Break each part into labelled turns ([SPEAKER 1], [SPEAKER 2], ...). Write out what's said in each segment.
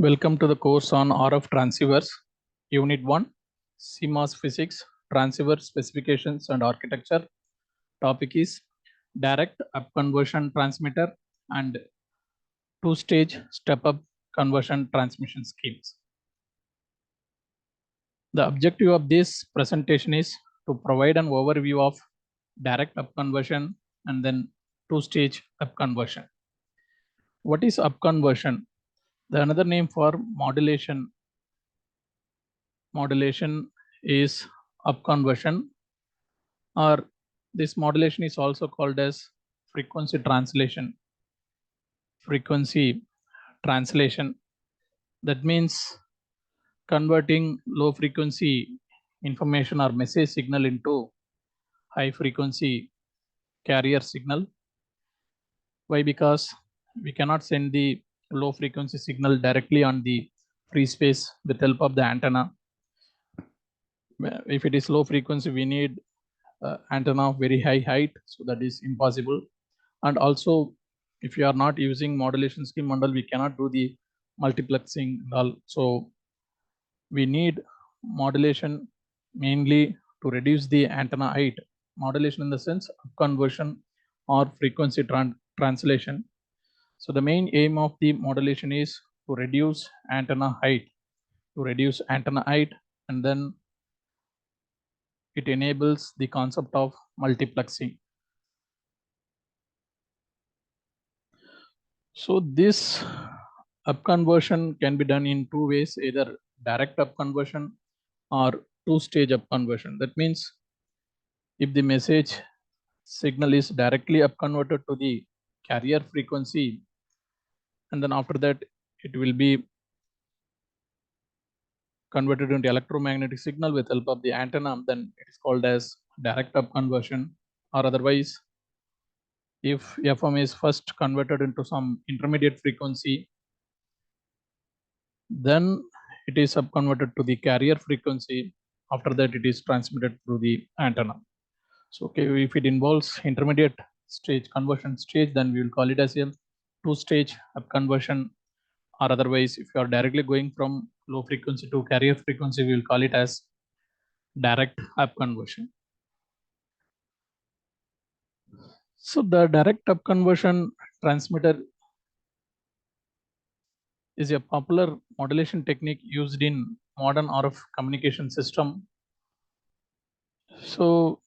[SPEAKER 1] Welcome to the course on RF transceivers, Unit 1, CMOS physics, transceiver specifications and architecture. Topic is direct up conversion transmitter and two-stage step-up conversion transmission schemes. The objective of this presentation is to provide an overview of direct up conversion and then two-stage up conversion. What is up conversion? The another name for modulation is up conversion, or this modulation is also called as frequency translation. That means converting low frequency information or message signal into high frequency carrier signal. Why? Because we cannot send the low frequency signal directly on the free space with help of the antenna. If it is low frequency, we need antenna of very high height, so that is impossible. And also, if you are not using modulation scheme bundle, we cannot do the multiplexing and all. So we need modulation mainly to reduce the antenna height. Modulation in the sense of conversion or frequency translation. So the main aim of the modulation is to reduce antenna height, and then it enables the concept of multiplexing. So this up conversion can be done in two ways, either direct up conversion or two-stage up conversion. That means if the message signal is directly up converted to the carrier frequency, and then after that it will be converted into electromagnetic signal with help of the antenna, then it is called as direct up conversion. Or otherwise, if FM is first converted into some intermediate frequency, then it is up converted to the carrier frequency. After that, it is transmitted through the antenna. So, okay, if it involves intermediate stage conversion stage, then we will call it as a two-stage up conversion. Or otherwise, if you are directly going from low frequency to carrier frequency, we will call it as direct up conversion. So the direct up conversion transmitter is a popular modulation technique used in modern RF communication system. So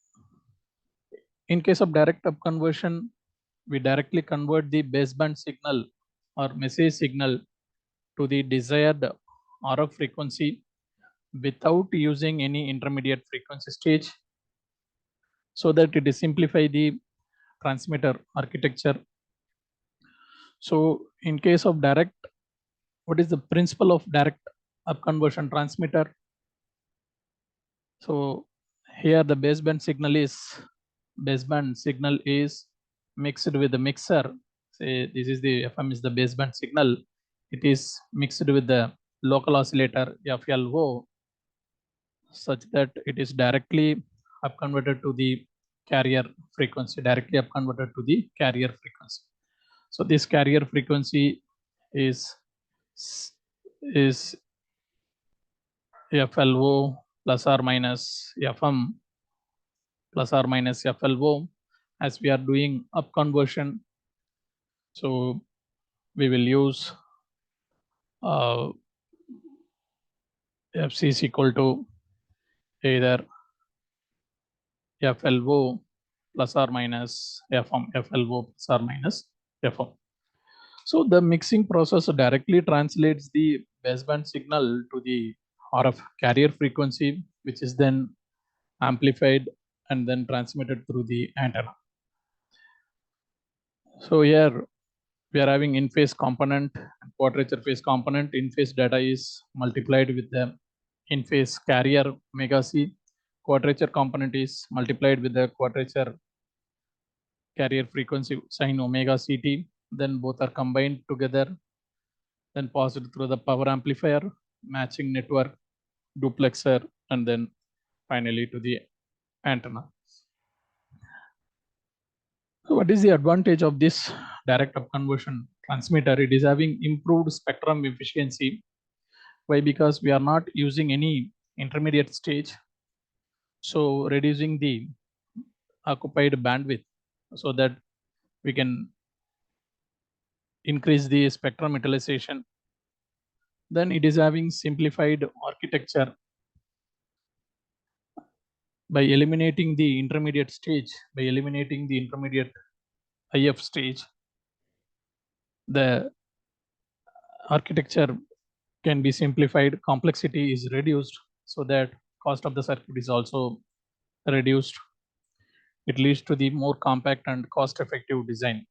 [SPEAKER 1] in case of direct up conversion, we directly convert the baseband signal or message signal to the desired RF frequency without using any intermediate frequency stage, so that it is simplify the transmitter architecture. So in case of direct, what is the principle of direct up conversion transmitter? So here the baseband signal is mixed with the mixer. Say this is the FM is the baseband signal. It is mixed with the local oscillator FLO, such that it is directly up converted to the carrier frequency. So this carrier frequency is FLO plus or minus FM plus or minus FLO, as we are doing up conversion. So we will use FC is equal to either FLO plus or minus FM, FLO plus or minus FM. So the mixing process directly translates the baseband signal to the RF carrier frequency, which is then amplified and then transmitted through the antenna. So here we are having in-phase component and quadrature phase component. In-phase data is multiplied with the in-phase carrier omega c. Quadrature component is multiplied with the quadrature carrier frequency sine omega ct. Then both are combined together, then passed through the power amplifier, matching network, duplexer, and then finally to the antenna. So what is the advantage of this direct up conversion transmitter, it is having improved spectrum efficiency. Why? Because we are not using any intermediate stage, so reducing the occupied bandwidth so that we can increase the spectrum utilization. Then it is having simplified architecture by eliminating the intermediate stage, by eliminating the intermediate IF stage. The architecture can be simplified, complexity is reduced, so that cost of the circuit is also reduced. It leads to the more compact and cost effective design.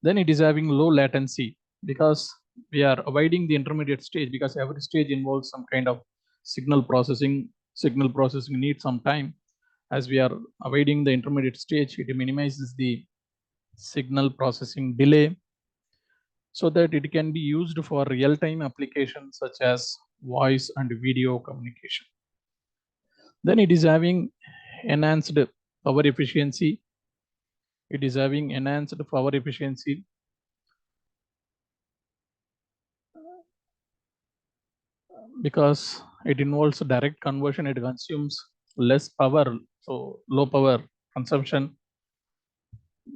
[SPEAKER 1] Then it is having low latency because we are avoiding the intermediate stage, because every stage involves some kind of signal processing. Signal processing needs some time. As we are avoiding the intermediate stage, it minimizes the signal processing delay so that it can be used for real-time applications such as voice and video communication. Then it is having enhanced power efficiency. It is having enhanced power efficiency because it involves direct conversion. It consumes less power, so low power consumption,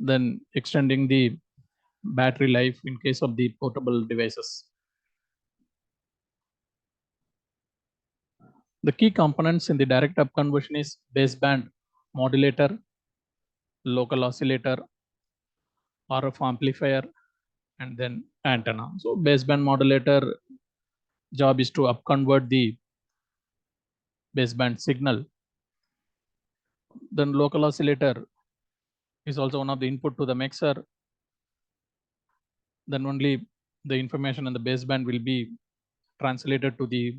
[SPEAKER 1] then extending the battery life in case of the portable devices. The key components in the direct up conversion is baseband modulator, local oscillator, RF amplifier, and then antenna. So baseband modulator job is to up convert the baseband signal. Then local oscillator is also one of the input to the mixer. Then only the information in the baseband will be translated to the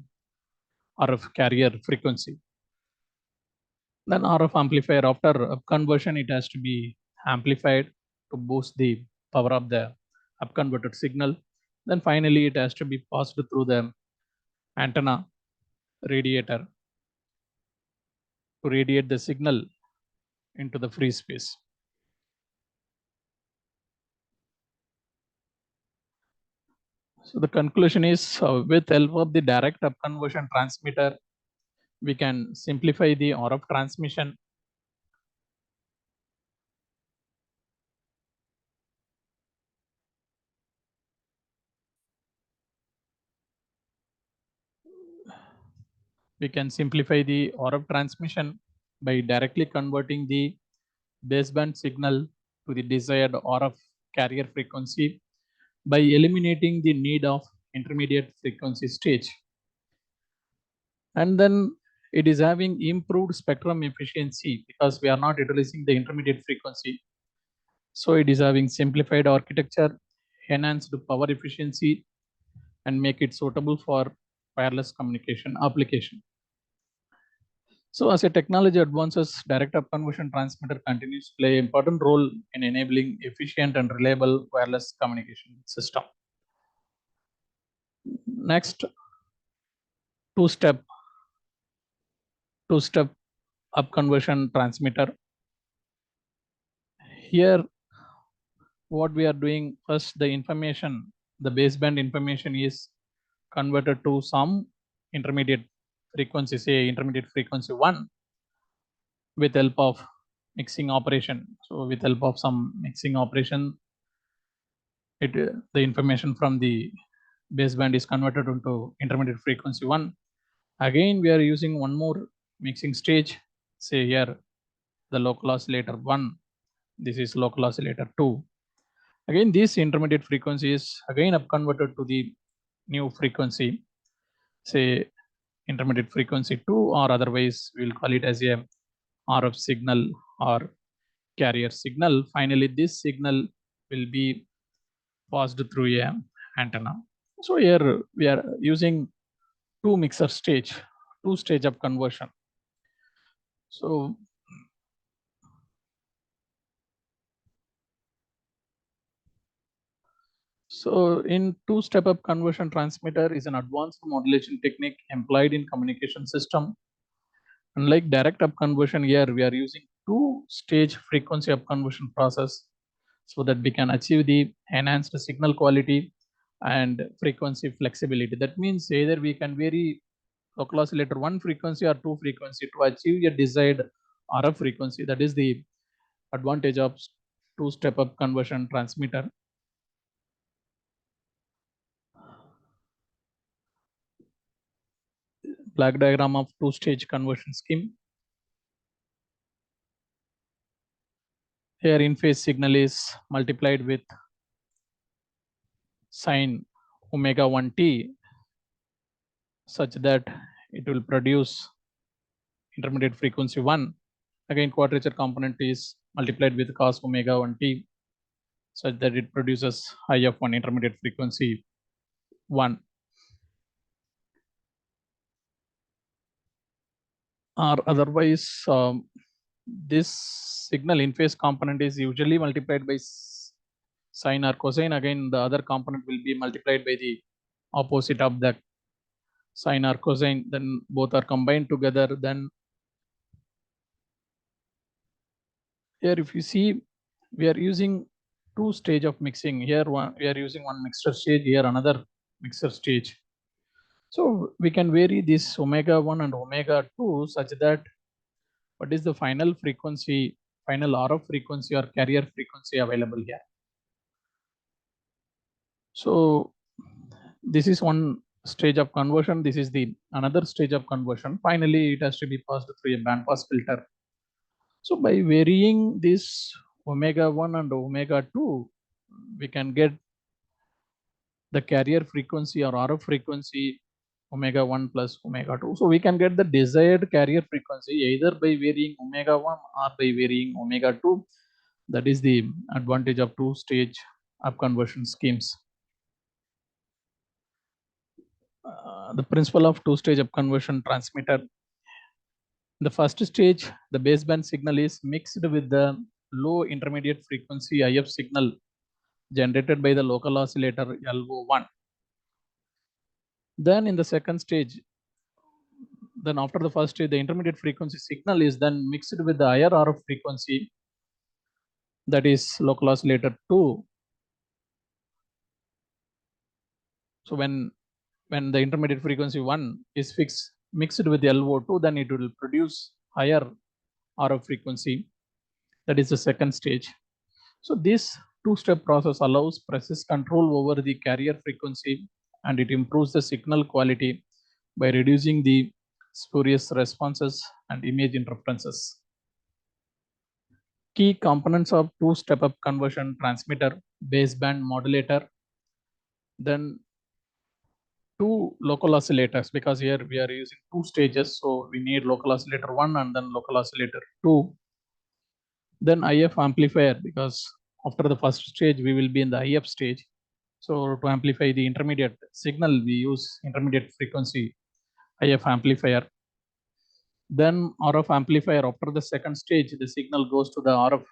[SPEAKER 1] RF carrier frequency. Then RF amplifier, after conversion, it has to be amplified to boost the power of the upconverted signal. Then finally, it has to be passed through the antenna radiator to radiate the signal into the free space. So the conclusion is, with help of the direct upconversion transmitter, we can simplify the RF transmission. We can simplify the RF transmission by directly converting the baseband signal to the desired RF carrier frequency by eliminating the need of intermediate frequency stage. And then it is having improved spectrum efficiency because we are not utilizing the intermediate frequency. So it is having simplified architecture, enhanced power efficiency, and make it suitable for wireless communication application. So as a technology advances, direct up conversion transmitter continues to play an important role in enabling efficient and reliable wireless communication system. Next, two-step up conversion transmitter. Here, what we are doing, first the information, the baseband information is converted to some intermediate frequency, say intermediate frequency 1, with help of mixing operation. So with help of some mixing operation, the information from the baseband is converted into intermediate frequency 1. Again, we are using one more mixing stage. Say here, the local oscillator 1. This is local oscillator 2. Again, this intermediate frequency is again up converted to the new frequency, say intermediate frequency 2, or otherwise we'll call it as a RF signal or carrier signal. Finally, this signal will be passed through a antenna. So here we are using two mixer stage, two stage of conversion. So in two-step up conversion transmitter is an advanced modulation technique employed in communication system. Unlike direct up conversion, here we are using two-stage frequency up conversion process so that we can achieve the enhanced signal quality and frequency flexibility. That means either we can vary local oscillator 1 frequency or 2 frequency to achieve a desired RF frequency. That is the advantage of two-step up conversion transmitter. Black diagram of two-stage conversion scheme. Here in-phase signal is multiplied with sine omega 1t such that it will produce intermediate frequency 1. Again, quadrature component is multiplied with cos omega 1t such that it produces IF1 intermediate frequency 1. Or otherwise, this signal in phase component is usually multiplied by sine or cosine. Again, the other component will be multiplied by the opposite of that sine or cosine. Then both are combined together. Then here, if you see, we are using two stage of mixing. Here, we are using one mixer stage. Here, another mixer stage. So we can vary this omega 1 and omega 2 such that what is the final frequency, final RF frequency or carrier frequency available here. So this is one stage of conversion. This is the another stage of conversion. Finally, it has to be passed through a band pass filter. So by varying this omega 1 and omega 2, we can get the carrier frequency or RF frequency omega 1 plus omega 2. So we can get the desired carrier frequency either by varying omega 1 or by varying omega 2. That is the advantage of two-stage up conversion schemes. The principle of two-stage up conversion transmitter. The first stage, the baseband signal is mixed with the low intermediate frequency IF signal generated by the local oscillator LO1. Then in the second stage, then after the first stage, the intermediate frequency signal is then mixed with the higher RF frequency, that is local oscillator 2. So when the intermediate frequency 1 is mixed with the LO2, then it will produce higher RF frequency. That is the second stage. So this two-step process allows precise control over the carrier frequency, and it improves the signal quality by reducing the spurious responses and image interferences. Key components of two-step up conversion transmitter: baseband modulator, then two local oscillators, because here we are using two stages, so we need local oscillator 1 and then local oscillator 2. Then IF amplifier, because after the first stage we will be in the IF stage. So to amplify the intermediate signal, we use intermediate frequency IF amplifier. Then RF amplifier, after the second stage, the signal goes to the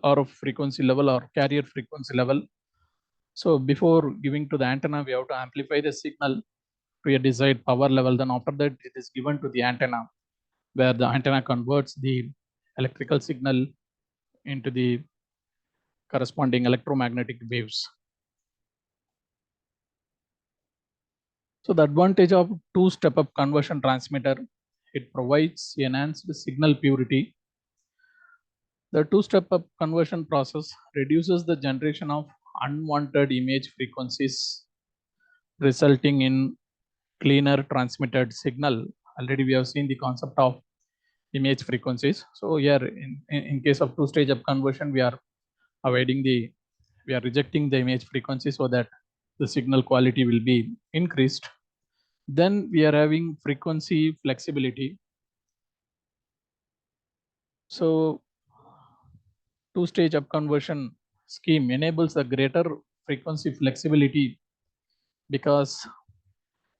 [SPEAKER 1] RF frequency level or carrier frequency level. So before giving to the antenna, we have to amplify the signal to a desired power level. Then after that, it is given to the antenna, where the antenna converts the electrical signal into the corresponding electromagnetic waves. So the advantage of two-step up conversion transmitter, it provides enhanced signal purity. The two-step up conversion process reduces the generation of unwanted image frequencies, resulting in cleaner transmitted signal. Already we have seen the concept of image frequencies. So here in case of two-stage up conversion, we are rejecting the image frequency so that the signal quality will be increased. Then we are having frequency flexibility. So two-stage up conversion scheme enables a greater frequency flexibility because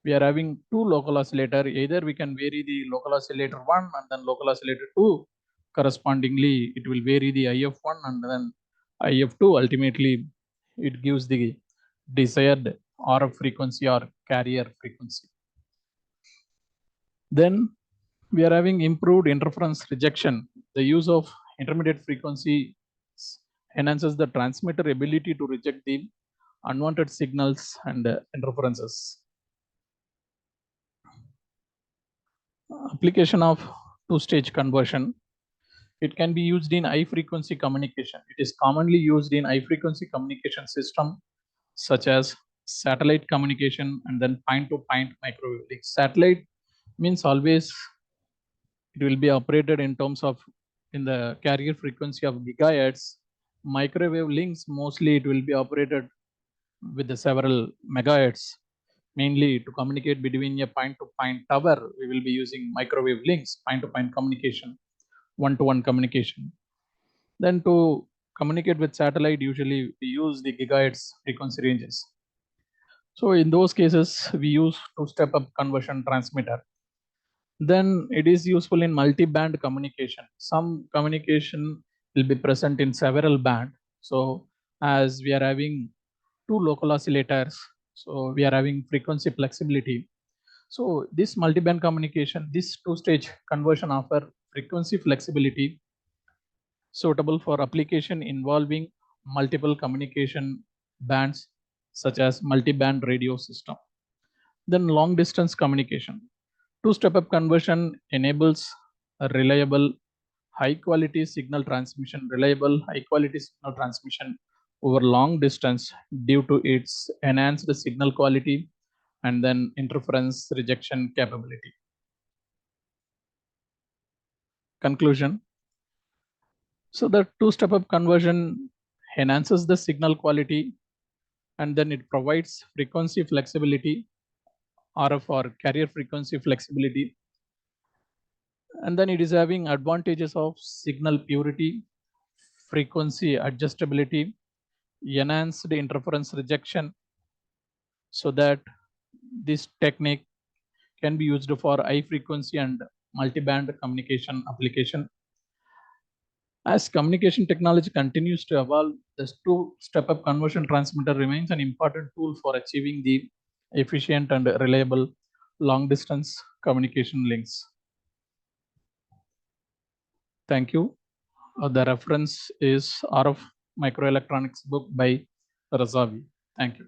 [SPEAKER 1] we are having two local oscillator. Either we can vary the local oscillator 1 and then local oscillator 2. Correspondingly, it will vary the IF1 and then IF2. Ultimately, it gives the desired RF frequency or carrier frequency. Then we are having improved interference rejection. The use of intermediate frequency enhances the transmitter ability to reject the unwanted signals and interferences. Application of two-stage conversion. It can be used in high frequency communication. It is commonly used in high frequency communication system such as satellite communication and then point-to-point microwave links. Satellite means always it will be operated in terms of in the carrier frequency of gigahertz. Microwave links mostly it will be operated with the several megahertz. Mainly to communicate between a point-to-point tower, we will be using microwave links, point-to-point communication, one-to-one communication. Then to communicate with satellite, usually we use the gigahertz frequency ranges. So in those cases, we use two-step up conversion transmitter. Then it is useful in multi-band communication. Some communication will be present in several band. So as we are having two local oscillators, so we are having frequency flexibility. So this multi-band communication, this two-stage conversion offer frequency flexibility suitable for application involving multiple communication bands such as multi-band radio system. Then long distance communication. Two-step up conversion enables a reliable high quality signal transmission, over long distance due to its enhanced signal quality and then interference rejection capability. Conclusion. So the two-step up conversion enhances the signal quality and then it provides frequency flexibility, RF or carrier frequency flexibility. And then it is having advantages of signal purity, frequency adjustability, enhanced interference rejection, so that this technique can be used for high frequency and multi-band communication application. As communication technology continues to evolve, this two-step up conversion transmitter remains an important tool for achieving the efficient and reliable long distance communication links. Thank you. The reference is RF Microelectronics book by Razavi. Thank you.